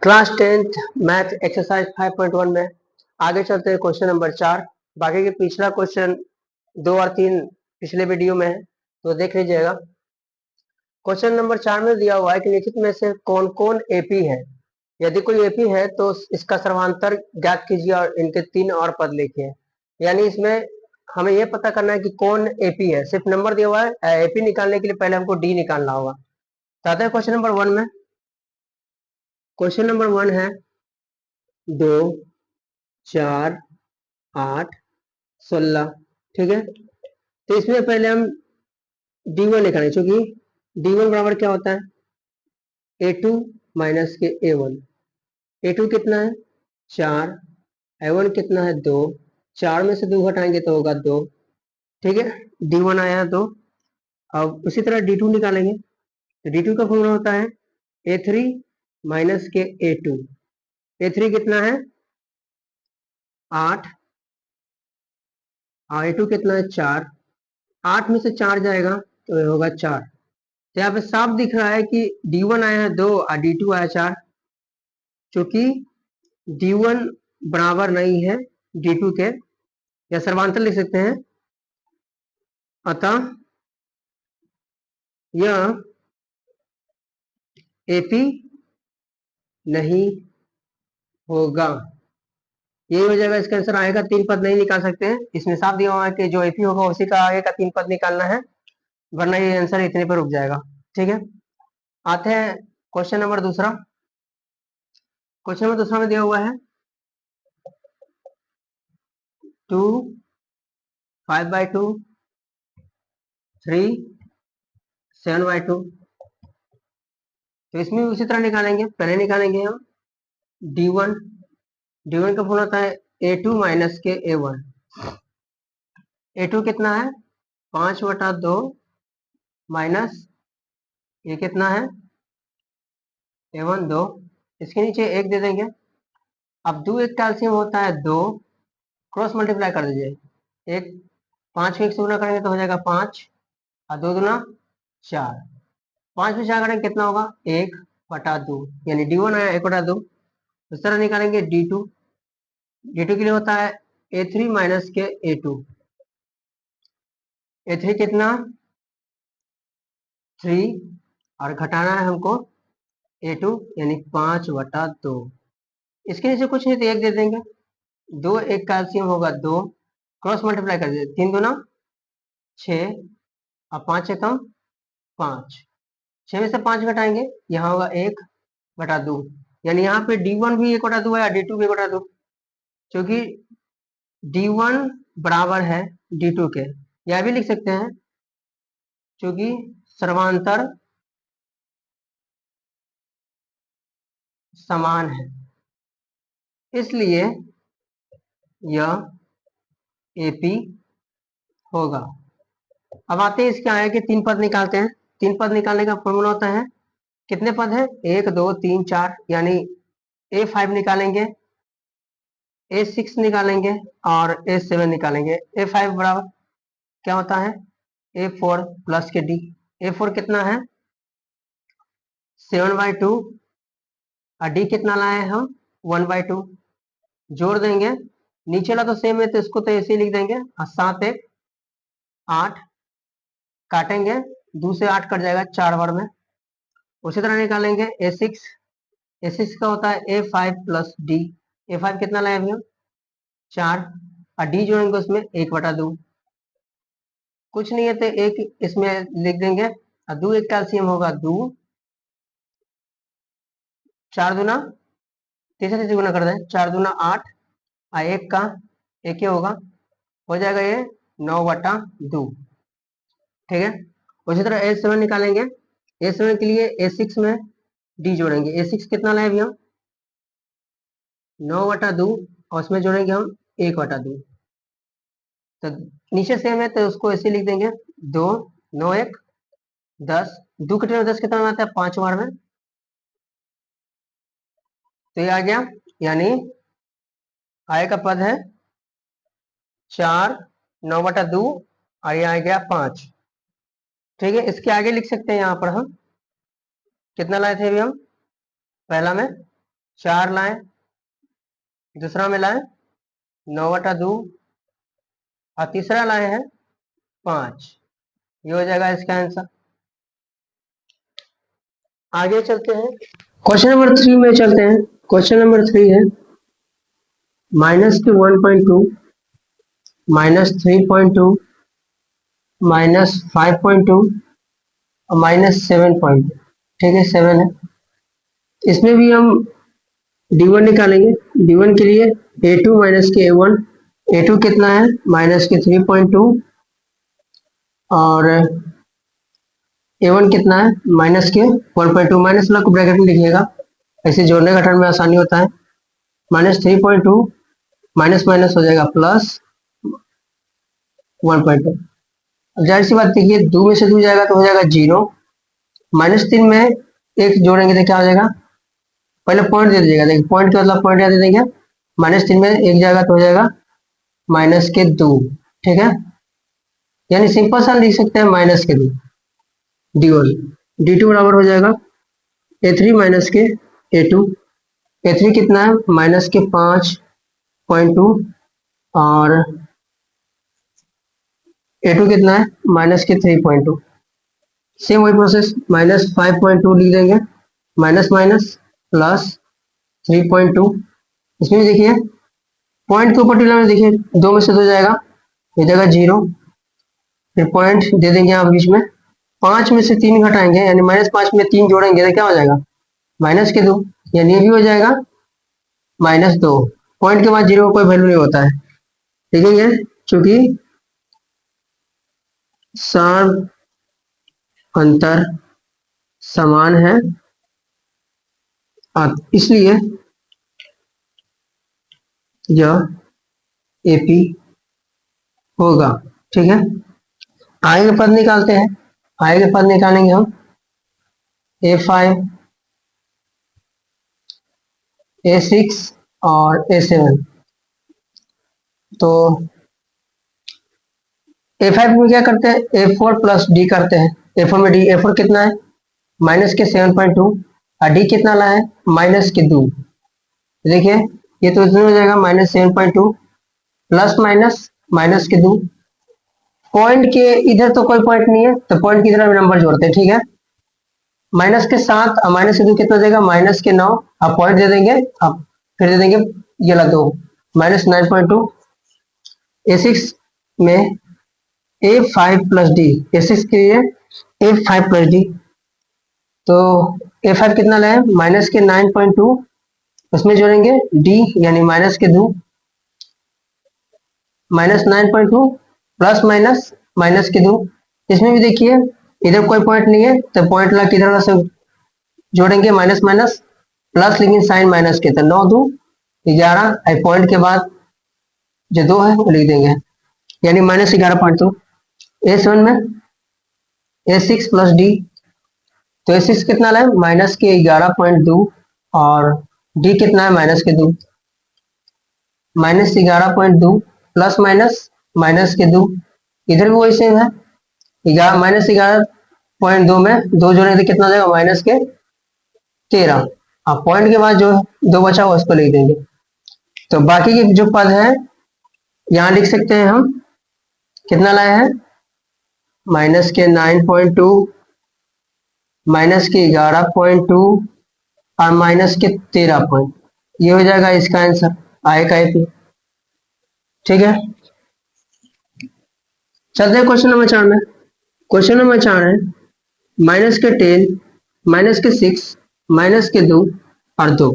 Class 10th math exercise 5.1 में आगे चलते हैं क्वेश्चन नंबर 4। बाकी के पिछला क्वेश्चन 2 और 3 पिछले वीडियो में है तो देख लीजिएगा। क्वेश्चन नंबर 4 में दिया हुआ है कि निम्नलिखित में से कौन कौन एपी है। यदि कोई एपी है तो इसका सर्वांतर ज्ञात कीजिए और इनके 3 और पद लिखिए। यानी इसमें हमें यह पता करना है कि कौन एपी है। सिर्फ नंबर दिया हुआ है, एपी निकालने के लिए पहले हमको डी निकालना होगा। तो आते हैं क्वेश्चन नंबर 1 में। क्वेश्चन नंबर 1 है 2, 4, 8, 16। ठीक है, तो इसमें पहले हम D1 निकालें, क्योंकि D1 बराबर क्या होता है A2 माइनस के A1। A2 कितना है 4, A1 कितना है 2, 4 में से 2 घटाएंगे तो होगा 2। ठीक है, D1 आया 2। अब उसी तरह D2 निकालेंगे तो D2 का फॉर्मूला होता है A3 माइनस के A2। A3 कितना है 8 और A2 कितना है 4। 8 में से 4 जाएगा तो ये होगा 4। तो यहाँ पे साफ दिख रहा है कि D1 आया है 2 और D2 आया 4, क्योंकि D1 बराबर नहीं है D2 के, या सर्वांतर लिख सकते हैं। अतः यह एपी नहीं होगा। यही हो जाएगा, इसका आंसर आएगा। 3 पद नहीं निकाल सकते हैं, इसमें साफ दिया हुआ है कि जो एपी होगा उसी का आगे का 3 पद निकालना है, वरना ये आंसर इतने पर रुक जाएगा। ठीक है, आते हैं क्वेश्चन नंबर दूसरा। क्वेश्चन नंबर दूसरा में दिया हुआ है 2, 5/2, 3, 7/2। तो इसमें उसी तरह निकालेंगे। पहले निकालेंगे हम D1। D1 का फॉर्मूला होता है A2 माइनस के A1। A2 कितना है 5/2 माइनस ये कितना है A1 2। इसके नीचे 1 दे देंगे। अब 2 1 का एलसीएम होता है 2, क्रॉस मल्टीप्लाई कर दीजिए। 1 5 को 1 से गुना करेंगे तो हो जाएगा 5 और 2 दूना 4। 5 में 4 करेंगे कितना होगा 1/2, यानी D1 आया 1/2। इस तरह निकालेंगे D2। D2 के लिए होता है A3 माइनस के A2। A3 कितना 3 और घटाना है हमको A2, यानी 5/2। इसके नीचे कुछ नहीं तो 1 दे देंगे। 2 1 का एलसीएम होगा 2, क्रॉस मल्टीप्लाई कर दीजिए। 3 दूना 6 और 5 एकम 5। 6 में से 5 घटाएंगे, यहाँ होगा 1/2, यानी यहाँ पे D1 भी 1/2 है, D2 भी 1/2, क्योंकि D1 बराबर है D2 के। यह भी लिख सकते हैं क्योंकि सर्वांतर समान है, इसलिए यह एपी होगा। अब आते हैं इसके आगे के 3 पद निकालते हैं। 3 पद निकालने का फॉर्मूला होता है, कितने पद है 1 2 3 4, यानी A5 निकालेंगे, A6 निकालेंगे और A7 निकालेंगे। A5 बराबर क्या होता है A4 प्लस के D। A4 कितना है 7/2 और D कितना लाए हैं हम 1/2। जोड़ देंगे, नीचे वाला तो सेम है तो इसको तो ऐसे ही लिख देंगे। और 7 1 8, काटेंगे 2 से 8 कट जाएगा 4 बार में। उसी तरह निकालेंगे A6। A6 का होता है A5 प्लस D। A5 कितना लाए अभी हम 4 और D जोड़ेंगे उसमें 1/2। कुछ नहीं है तो 1 इसमें लिख देंगे और 2 1 का एलसीएम होगा 2, 4 दूना तीसरे से गुना कर दें, 4 दूना 8 और 1 का 1 ही होगा, हो जाएगा ये 9/2। ठीक है, उसी तरह A7 निकालेंगे। A7 के लिए A6 में D जोड़ेंगे। A6 कितना लाए अभी हम 9/2 और उसमें जोड़ेंगे हम 1/2। तो नीचे सेम है तो उसको ऐसे लिख देंगे 2 9 1 10। 2 कटे 10 कितना में आता है 5 बार में, तो ये आ गया। यानी आय का पद है 4 9/2 और ये आ गया 5। ठीक है, इसके आगे लिख सकते हैं यहाँ पर हम कितना लाए थे अभी हम पहला में 4 लाए, दूसरा में लाए 9 बटा 2 और तीसरा लाए हैं 5। ये हो जाएगा इसका आंसर। आगे चलते हैं, क्वेश्चन नंबर 3 में चलते हैं। क्वेश्चन नंबर 3 है माइनस के 1.2 माइनस 3.2 माइनस 5.2 और माइनस 7.2। ठीक है, 7 है। इसमें भी हम d1 निकालेंगे। d1 के लिए a2 माइनस के a1, a2 कितना है माइनस के 3.2 और a1 कितना है माइनस के 1.2। माइनस वाला को ब्रैकेट में लिखिएगा, ऐसे जोड़ने घटाने में आसानी होता है। माइनस 3.2 माइनस माइनस हो जाएगा प्लस 1.2। जाहिर सी बात, देखिए 2 में से 2 जाएगा तो हो जाएगा 0। माइनस 3 में एक जोड़ेंगे तो क्या हो जाएगा, पहले पॉइंट दे दीजिएगा। देखिए पॉइंट के मतलब पॉइंट यहाँ दे देंगे। माइनस 3 में एक जाएगा तो हो जाएगा माइनस के 2। ठीक है, यानी सिंपल सा लिख सकते हैं माइनस के 2 d1। d2 बराबर हो जाएगा a3 माइनस के a2। a3 कितना है माइनस के 5.2 और a2 कितना है माइनस के 3.2। सेम वही प्रोसेस, माइनस 5.2 लिख देंगे, माइनस माइनस प्लस 3.2। इसमें भी देखिए पॉइंट के ऊपर टीला में देखिए 2 में से 2 जाएगा, ये जाएगा 0। फिर पॉइंट दे देंगे यहाँ बीच में। 5 में से 3 घटाएंगे यानी माइनस 5 में 3 जोड़ेंगे तो क्या हो जाएगा माइनस के 2, यानी ये भी हो जाएगा माइनस 2। पॉइंट के बाद 0 का कोई वैल्यू नहीं होता है। देखेंगे चूंकि सब अंतर समान है इसलिए यह एपी होगा। ठीक है, आगे के पद निकालते हैं। आगे के पद निकालेंगे हम a5 a6 और a7। तो a5 में क्या करते हैं a4 प्लस डी करते हैं। a4 में डी, a4 कितना है माइनस के 7.2 और डी कितना ला है माइनस के 2। देखिए ये तो इसमें हो जाएगा माइनस 7.2 प्लस माइनस माइनस के 2। पॉइंट के इधर तो कोई पॉइंट नहीं है तो पॉइंट की तरफ नंबर जोड़ते हैं। ठीक है, माइनस के 7 और माइनस के 2 कितना देगा माइनस के 9। अब पॉइंट दे देंगे, अब फिर दे देंगे ये ला 2 माइनस 9.2। a6 में a5 प्लस डी, a6 के लिए a5 प्लस डी। तो a5 कितना लाए माइनस के 9.2, उसमें जोड़ेंगे d यानी माइनस के 2 माइनस 9.2 प्लस माइनस माइनस के 2। इसमें भी देखिए इधर कोई पॉइंट नहीं है तो पॉइंट ला किधर से जोड़ेंगे माइनस माइनस प्लस, लेकिन साइन माइनस के, तो 9 2 11। पॉइंट के बाद जो 2 है वो लिख देंगे, यानी माइनस 11.2। a7 में a6 प्लस डी, तो a6 कितना लाए माइनस के 11.2 और d कितना है माइनस के 2। माइनस 11.2 प्लस माइनस माइनस के 2, इधर भी वही सेम है। माइनस 11.2 में 2 जोड़ेंगे तो कितना जाएगा माइनस के 13। अब पॉइंट के बाद जो 2 बचा हुआ उसको लिख देंगे। तो बाकी के जो पद है यहाँ लिख सकते हैं हम, कितना लाए हैं माइनस के 9.2 माइनस के 11.2 और माइनस के 13 ये हो जाएगा इसका आंसर आए का एपी। ठीक है, चलते हैं क्वेश्चन नंबर 4 में। क्वेश्चन नंबर 4 है माइनस के 10 माइनस के 6 माइनस के 2 और 2।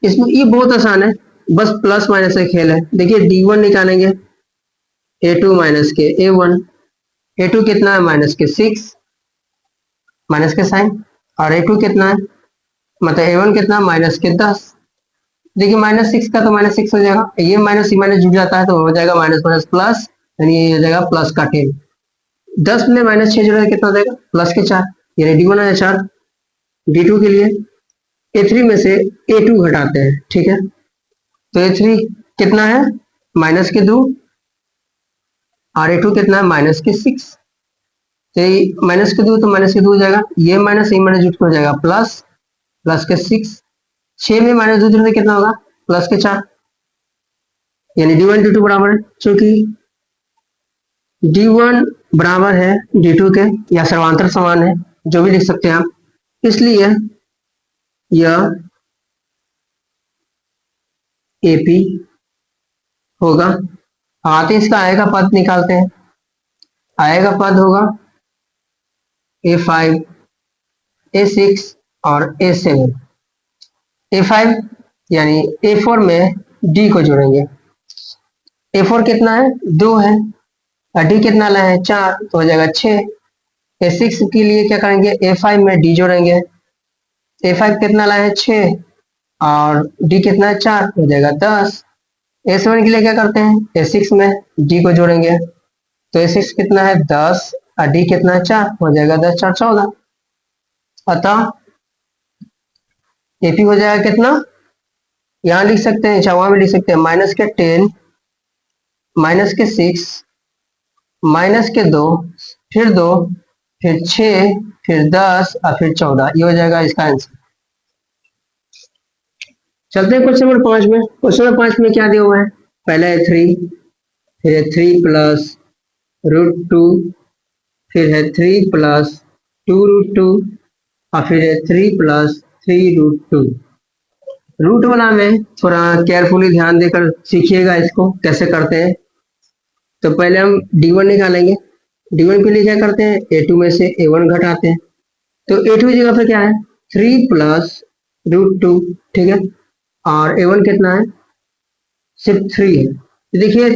इसमें ये बहुत आसान है, बस प्लस माइनस का खेल है। देखिए d1 निकालेंगे a2 माइनस के a1, a2 कितना है माइनस के 6 माइनस के साइन, और a2 कितना है मतलब a1 कितना माइनस के 10। देखिए माइनस 6 का तो माइनस 6 हो जाएगा, ये माइनस माइनस जुड़ जाता है तो हो जाएगा माइनस माइनस प्लस, यानी ये हो जाएगा प्लस का 10। 10 में माइनस 6 जोड़ेगा कितना हो जाएगा प्लस के 4, यानी d1 है 4। d2 के लिए a3 में से a2 घटाते हैं। ठीक है, तो a3 कितना है माइनस के 2 और a2 कितना है माइनस के 6। तो माइनस के 2 तो माइनस के 2 हो जाएगा, ये माइनस जुट हो जाएगा प्लस प्लस के 6 6 में माइनस 2 जोड़ने कितना होगा, प्लस के 4, यानी d1 d2 बराबर है, चूंकि d1 बराबर है d2 के या सर्वांतर समान है, जो भी लिख सकते हैं आप, इसलिए यह AP होगा। आते इसका आय का पद निकालते हैं, आय का पद होगा A5 A6 और A7। A5 यानी A4 में D को जोड़ेंगे, A4 कितना है, 2 है, और D कितना लाए हैं, 4, तो हो जाएगा 6। A6 के लिए क्या करेंगे, A5 में D जोड़ेंगे, A5 कितना लाए हैं, 6, और D कितना है, 4, हो जाएगा 10। A7 के लिए क्या करते हैं, A6 में D को जोड़ेंगे, तो A6 कितना है, 10, और D कितना है, 4, हो जाएगा 10 4 14। अतः AP हो जाएगा कितना, यहाँ लिख सकते हैं, वहां में लिख सकते हैं, माइनस के 10, माइनस के 6, माइनस के 2, फिर 2, फिर 6, फिर 10 और फिर 14, ये हो जाएगा इसका आंसर। चलते हैं क्वेश्चन नंबर 5 में। क्वेश्चन नंबर 5 में क्या दिया हुआ है, पहले है 3, फिर है 3 प्लस √2, फिर है 3 प्लस 2√2, और फिर है 3 प्लस 3√2। रूट वाला में थोड़ा केयरफुली ध्यान देकर सीखिएगा इसको कैसे करते हैं। तो पहले हम d1 निकालेंगे, d1 के लिए क्या करते हैं, a2 में से a1 घटाते हैं, तो a2 की जगह पे क्या है, 3 प्लस √2, ठीक है, और a1 कितना है, सिर्फ 3 है, तो देखिए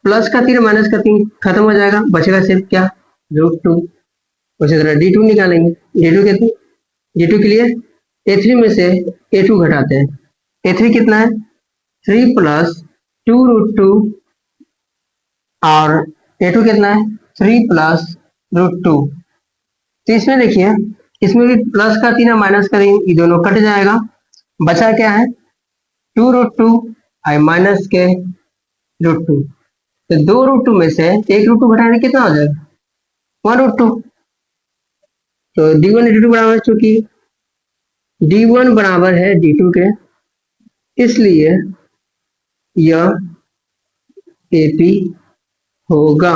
प्लस का 3 माइनस का 3 खत्म हो जाएगा, बचेगा सिर्फ क्या, √2। उसी तरह d2 निकालेंगे, d2 के लिए a3 में से a2 घटाते हैं, a3 कितना है, 3 प्लस 2√2, और a2 कितना है, 3 प्लस √2। तो इसमें देखिए, इसमें भी प्लस का 3 और माइनस का 3, ये दोनों कट जाएगा, बचा क्या है, 2√2 और माइनस के √2। तो 2√2 में से 1√2 घटाने कितना हो जाएगा, 1√2। तो d1 d2 बराबर है, चूंकि d1 बराबर है d2 के, इसलिए यह AP होगा।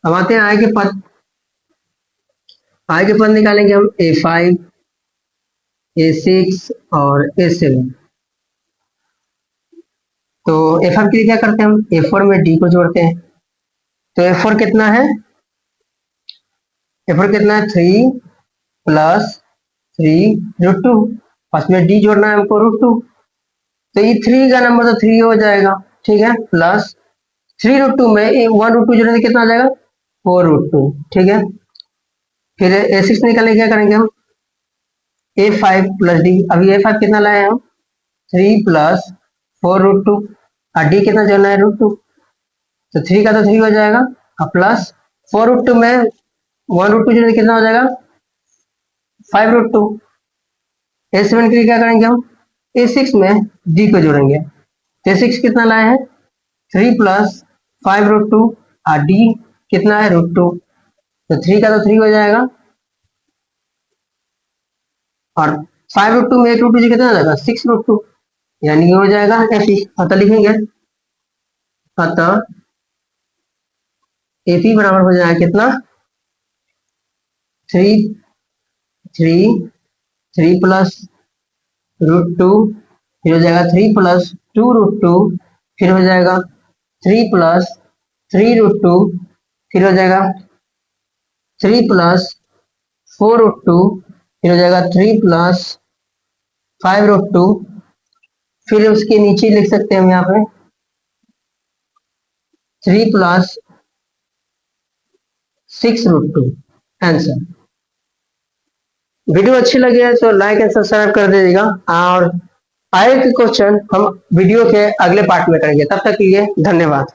अब आते हैं आय के पद, आय के पद निकालेंगे हम A5 A6 और A7। तो A5 के लिए क्या करते हैं हम, A4 में D को जोड़ते हैं, तो A4 कितना है, A4 कितना है, 3 प्लस 3√2, फर्स्ट में D जोड़ना है हमको √2, तो ये 3 का नंबर तो 3 हो जाएगा, ठीक है, प्लस 3√2 में 1√2 जोड़ने से कितना आ जाएगा, 4√2, ठीक है। फिर A6 निकालने क्या करेंगे हम, A5 प्लस D, अभी A5 कितना लाए हम, 3 प्लस 4√2, और D कितना जोड़ना है, √2, तो 3 का तो 3 हो जाएगा, और प्लस 4√2 में 1√2 जोड़ने कितना हो जाएगा, 5√2। A7 के लिए क्या करेंगे हम, A6 में D को जोड़ेंगे, तो A6 कितना लाए हैं, 3 प्लस 5√2, और D कितना है, √2, तो 3 का तो 3 हो जाएगा, और 5√2 में 8√2 कितना हो जाएगा, 6√2, यानी ये हो जाएगा AP। अतः लिखेंगे, अतः AP बराबर हो जाएगा कितना, 3 प्लस √2, फिर हो जाएगा 3 प्लस 2√2, फिर हो जाएगा 3 प्लस 3√2, फिर हो जाएगा 3 प्लस 4√2, फिर हो जाएगा 3 प्लस 5√2, फिर उसके नीचे लिख सकते हैं हम यहाँ पे 3 प्लस 6√2, आंसर। वीडियो अच्छी लगी है तो लाइक एंड सब्सक्राइब कर दीजिएगा, और आगे के क्वेश्चन हम वीडियो के अगले पार्ट में करेंगे। तब तक के लिए धन्यवाद।